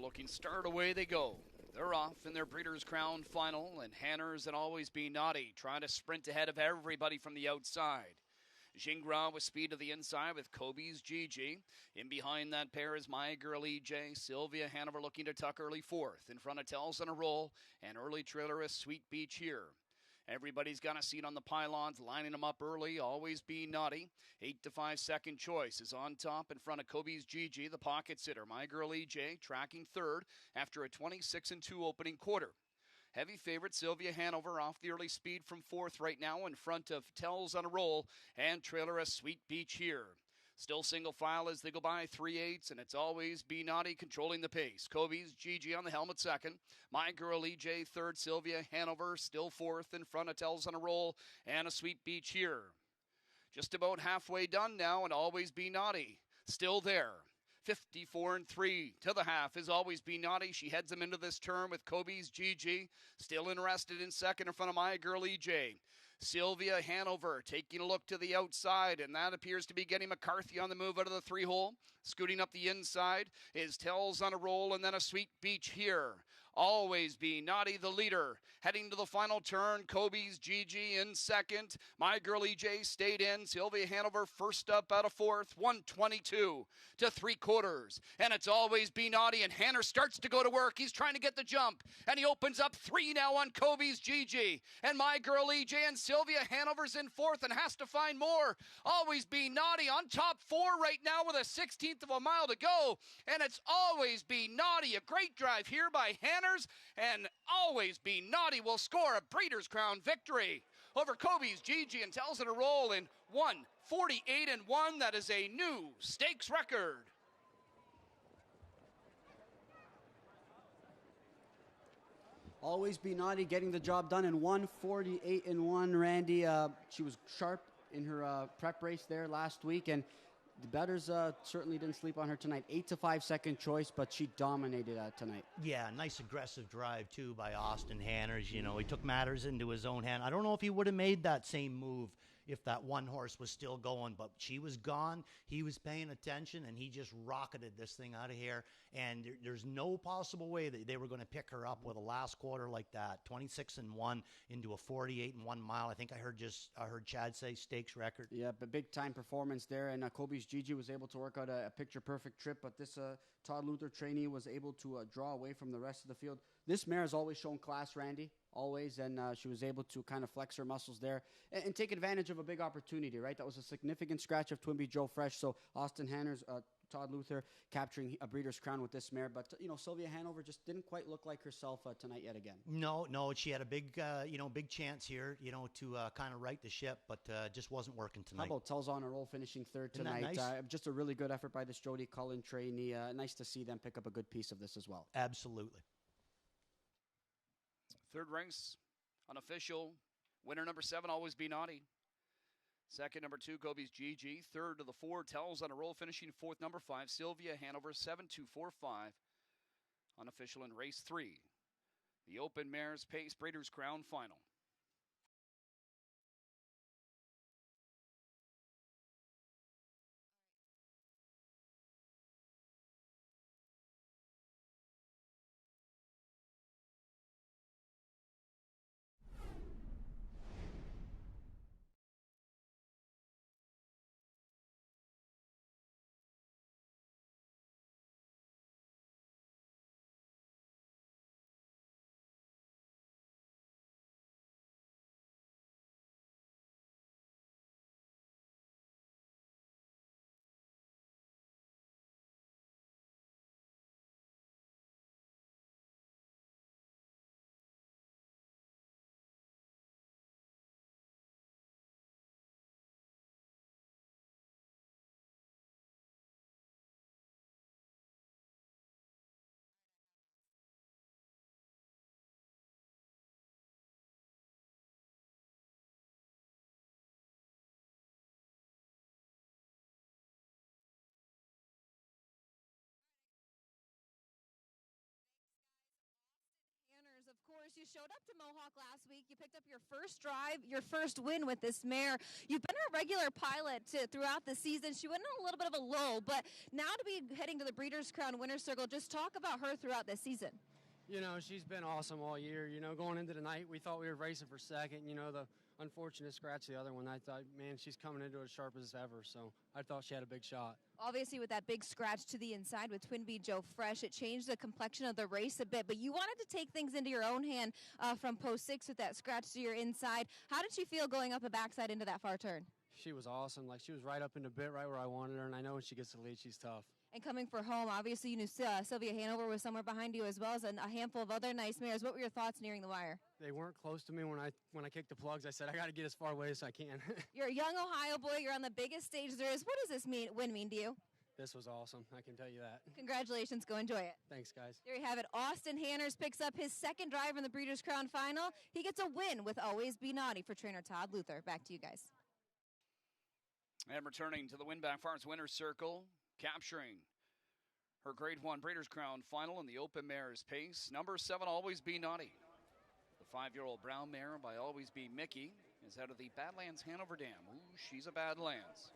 looking start, away they go. They're off in their Breeders' Crown final, and Hanners and Always Be Naughty trying to sprint ahead of everybody from the outside. Gingras with speed to the inside with Kobe's Gigi. In behind that pair is My Girl EJ. Sylvia Hanover looking to tuck early fourth. In front of Tells on a roll, and early trailer is Sweet Beach here. Everybody's got a seat on the pylons, lining them up early. Always Be Naughty. 8-5 second choice is on top in front of Kobe's Gigi, the pocket sitter. My Girl EJ tracking third after a 26-2 opening quarter. Heavy favorite Sylvia Hanover off the early speed from fourth right now in front of Tells on a roll and trailer a Sweet Beach here. Still single file as they go by 3/8, and it's Always Be Naughty controlling the pace. Kobe's Gigi on the helmet second. My Girl EJ third. Sylvia Hanover still fourth in front of Tells on a roll and a Sweet Beach here. Just about halfway done now, and Always Be Naughty still there. 54-3 to the half is Always Be Naughty. She heads him into this turn with Kobe's Gigi. Still interested in second in front of My Girl EJ. Sylvia Hanover taking a look to the outside, and that appears to be getting McCarthy on the move out of the three-hole. Scooting up the inside is Tells on a roll, and then a Sweet Beach here. Always Be Naughty, the leader. Heading to the final turn, Kobe's Gigi in second. My Girl EJ stayed in. Sylvia Hanover first up out of fourth. 122 to three-quarters. And it's Always Be Naughty, and Hanner starts to go to work. He's trying to get the jump, and he opens up three now on Kobe's Gigi. And My Girl EJ and Sylvia Hanover's in fourth and has to find more. Always Be Naughty on top four right now with a 16th of a mile to go. And it's Always Be Naughty. A great drive here by Hanners. And Always Be Naughty will score a Breeders' Crown victory over Kobe's Gigi and Tells it a roll in 1:48-1. That is a new stakes record. Always Be Naughty getting the job done in 1:48-1. Randy, she was sharp in her prep race there last week, and the bettors certainly didn't sleep on her tonight. 8-5 second choice, but she dominated tonight. Yeah, nice aggressive drive, too, by Austin Hanners. You know, he took matters into his own hand. I don't know if he would have made that same move if that one horse was still going, but she was gone. He was paying attention, and he just rocketed this thing out of here. And there's no possible way that they were going to pick her up with a last quarter like that. 26-1 into a 48-1 mile. I think I heard Chad say stakes record. Yeah, but big time performance there, and Kobe's Gigi was able to work out a picture-perfect trip, but this Todd Luther trainee was able to draw away from the rest of the field. This mare has always shown class, Randy, always, and she was able to kind of flex her muscles there and take advantage of a big opportunity, right? That was a significant scratch of Twinbee Joe Fresh, so Austin Hanners, Todd Luther capturing a Breeders' Crown with this mare, but Sylvia Hanover just didn't quite look like herself tonight yet again. No, she had a big chance here, to kind of right the ship, but just wasn't working tonight. How about Tells on a roll finishing third tonight? Nice? Just a really good effort by this Jody Cullen trainee. Nice to see them pick up a good piece of this as well. Absolutely. Third race, unofficial. Winner number 7, Always Be Naughty. Second, number 2, Kobe's Gigi. Third of the 4, Tells on a roll, finishing fourth, number 5, Sylvia Hanover, 7-2-4-5. Unofficial in race 3. The Open Mares Pace Breeders' Crown Final. You showed up to Mohawk last week. You picked up your first drive, your first win with this mare. You've been a regular pilot throughout the season. She went on a little bit of a lull, but now to be heading to the Breeders' Crown Winner's Circle, just talk about her throughout this season. You know, she's been awesome all year. You know, going into the night, we thought we were racing for second. You know, the unfortunate scratch, the other one, I thought, man, she's coming into it as sharp as ever. So I thought she had a big shot. Obviously, with that big scratch to the inside with Twin B Joe Fresh, it changed the complexion of the race a bit. But you wanted to take things into your own hand from post 6 with that scratch to your inside. How did she feel going up the backside into that far turn? She was awesome. Like, she was right up in the bit, right where I wanted her. And I know when she gets the lead, she's tough. And coming for home, obviously you knew Sylvia Hanover was somewhere behind you, as well as a handful of other nice mares. What were your thoughts nearing the wire? They weren't close to me when I kicked the plugs. I said, I got to get as far away as I can. You're a young Ohio boy. You're on the biggest stage there is. What does this win mean to you? This was awesome. I can tell you that. Congratulations. Go enjoy it. Thanks, guys. There you have it. Austin Hanners picks up his second drive in the Breeders' Crown Final. He gets a win with Always Be Naughty for trainer Todd Luther. Back to you guys. And returning to the Winback Farms Winner's Circle, capturing her Grade 1 Breeders' Crown Final in the Open Mares Pace, number 7, Always Be Naughty. The 5-year-old brown mare by Always Be Mickey is out of the Badlands Hanover Dam. Ooh, she's a Badlands.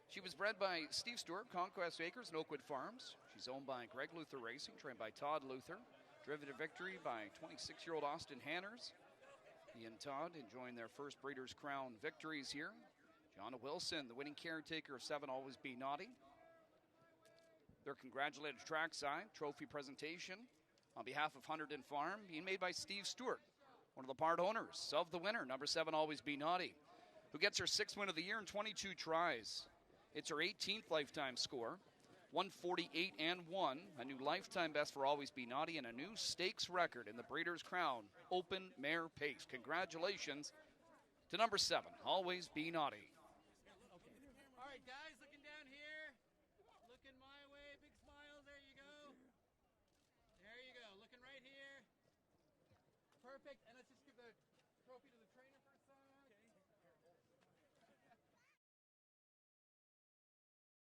She was bred by Steve Stewart, Conquest Acres, and Oakwood Farms. She's owned by Greg Luther Racing, trained by Todd Luther. Driven to victory by 26-year-old Austin Hanners. He and Todd enjoying their first Breeders' Crown victories here. Jonna Wilson, the winning caretaker of 7, Always Be Naughty. Their congratulated trackside trophy presentation on behalf of Hunterdon Farm being made by Steve Stewart, one of the part owners of the winner, number 7, Always Be Naughty, who gets her 6th win of the year in 22 tries. It's her 18th lifetime score, 148 and 1, a new lifetime best for Always Be Naughty, and a new stakes record in the Breeders' Crown Open Mare Pace. Congratulations to number 7, Always Be Naughty. All right, guys, looking down here, looking my way, big smile, there you go. There you go, looking right here. Perfect, and let's just give the trophy to the trainer first.